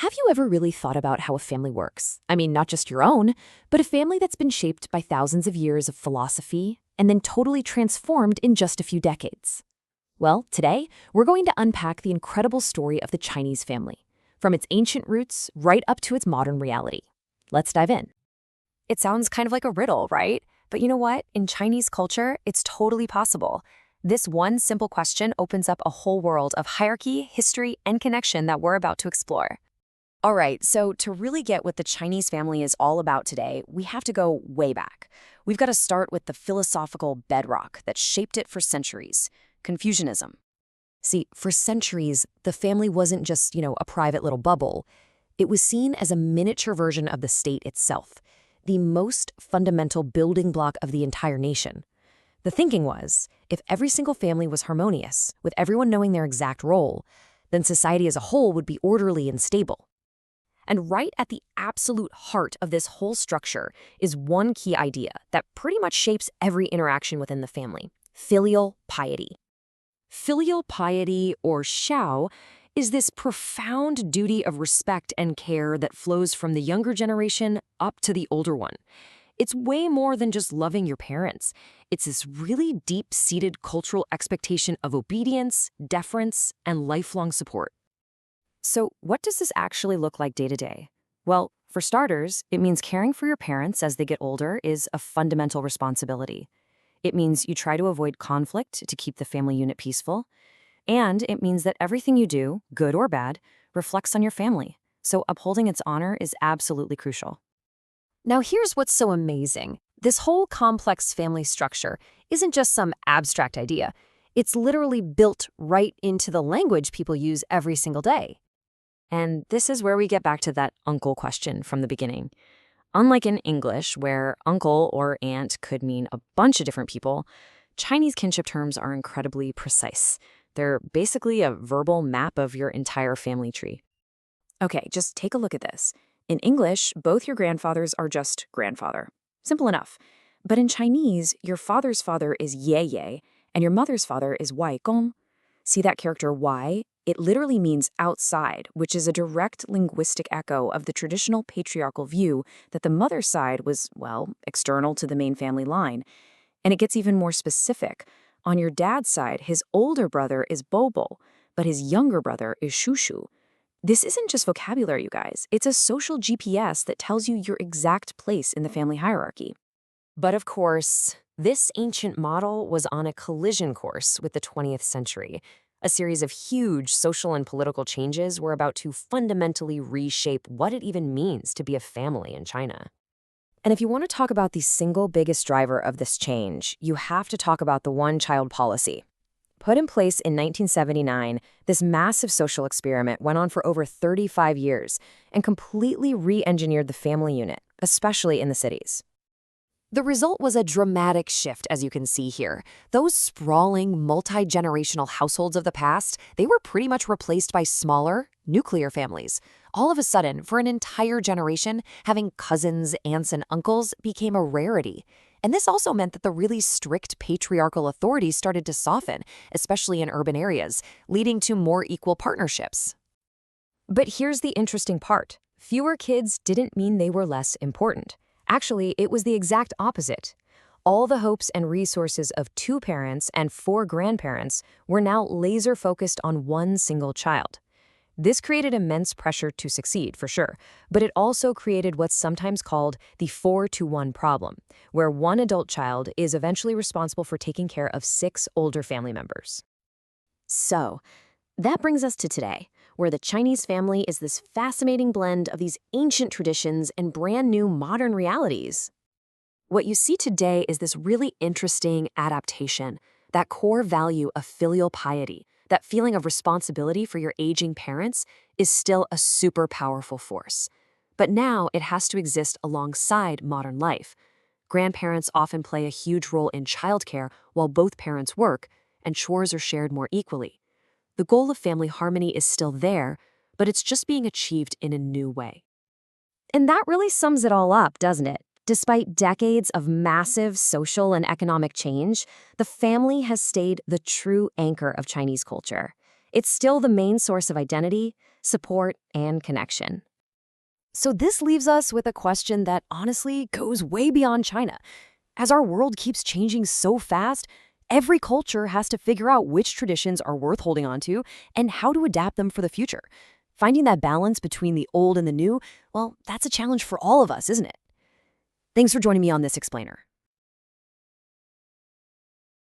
Have you ever really thought about how a family works? I mean, not just your own, but a family that's been shaped by thousands of years of philosophy and then totally transformed in just a few decades. Well, today, we're going to unpack the incredible story of the Chinese family, from its ancient roots right up to its modern reality. Let's dive in. It sounds kind of like a riddle, right? But you know what? In Chinese culture, it's totally possible. This one simple question opens up a whole world of hierarchy, history, and connection that we're about to explore. All right, so to really get what the Chinese family is all about today, we have to go way back. We've got to start with the philosophical bedrock that shaped it for centuries, Confucianism. See, for centuries, the family wasn't just, a private little bubble. It was seen as a miniature version of the state itself, the most fundamental building block of the entire nation. The thinking was, if every single family was harmonious, with everyone knowing their exact role, then society as a whole would be orderly and stable. And right at the absolute heart of this whole structure is one key idea that pretty much shapes every interaction within the family: filial piety. Filial piety, or shao, is this profound duty of respect and care that flows from the younger generation up to the older one. It's way more than just loving your parents. It's this really deep-seated cultural expectation of obedience, deference, and lifelong support. So what does this actually look like day to day? Well, for starters, it means caring for your parents as they get older is a fundamental responsibility. It means you try to avoid conflict to keep the family unit peaceful. And it means that everything you do, good or bad, reflects on your family. So upholding its honor is absolutely crucial. Now here's what's so amazing. This whole complex family structure isn't just some abstract idea. It's literally built right into the language people use every single day. And this is where we get back to that uncle question from the beginning. Unlike in English, where uncle or aunt could mean a bunch of different people, Chinese kinship terms are incredibly precise. They're basically a verbal map of your entire family tree. Okay, just take a look at this. In English, both your grandfathers are just grandfather. Simple enough. But in Chinese, your father's father is ye ye, and your mother's father is wai gong. See that character Y? It literally means outside, which is a direct linguistic echo of the traditional patriarchal view that the mother's side was, well, external to the main family line. And it gets even more specific. On your dad's side, his older brother is Bobo, but his younger brother is Shushu. This isn't just vocabulary, you guys. It's a social GPS that tells you your exact place in the family hierarchy. But of course, this ancient model was on a collision course with the 20th century. A series of huge social and political changes were about to fundamentally reshape what it even means to be a family in China. And if you want to talk about the single biggest driver of this change, you have to talk about the one-child policy. Put in place in 1979, this massive social experiment went on for over 35 years and completely re-engineered the family unit, especially in the cities. The result was a dramatic shift, as you can see here. Those sprawling, multi-generational households of the past, they were pretty much replaced by smaller, nuclear families. All of a sudden, for an entire generation, having cousins, aunts, and uncles became a rarity. And this also meant that the really strict patriarchal authorities started to soften, especially in urban areas, leading to more equal partnerships. But here's the interesting part. Fewer kids didn't mean they were less important. Actually, it was the exact opposite. All the hopes and resources of 2 parents and 4 grandparents were now laser-focused on one single child. This created immense pressure to succeed, for sure, but it also created what's sometimes called the 4-to-1 problem, where one adult child is eventually responsible for taking care of 6 older family members. So, that brings us to today, where the Chinese family is this fascinating blend of these ancient traditions and brand new modern realities. What you see today is this really interesting adaptation, that core value of filial piety, that feeling of responsibility for your aging parents is still a super powerful force. But now it has to exist alongside modern life. Grandparents often play a huge role in childcare while both parents work, and chores are shared more equally. The goal of family harmony is still there, but it's just being achieved in a new way. And that really sums it all up, doesn't it? Despite decades of massive social and economic change, the family has stayed the true anchor of Chinese culture. It's still the main source of identity, support, and connection. So this leaves us with a question that honestly goes way beyond China. As our world keeps changing so fast, every culture has to figure out which traditions are worth holding on to and how to adapt them for the future. Finding that balance between the old and the new, well, that's a challenge for all of us, isn't it? Thanks for joining me on this explainer.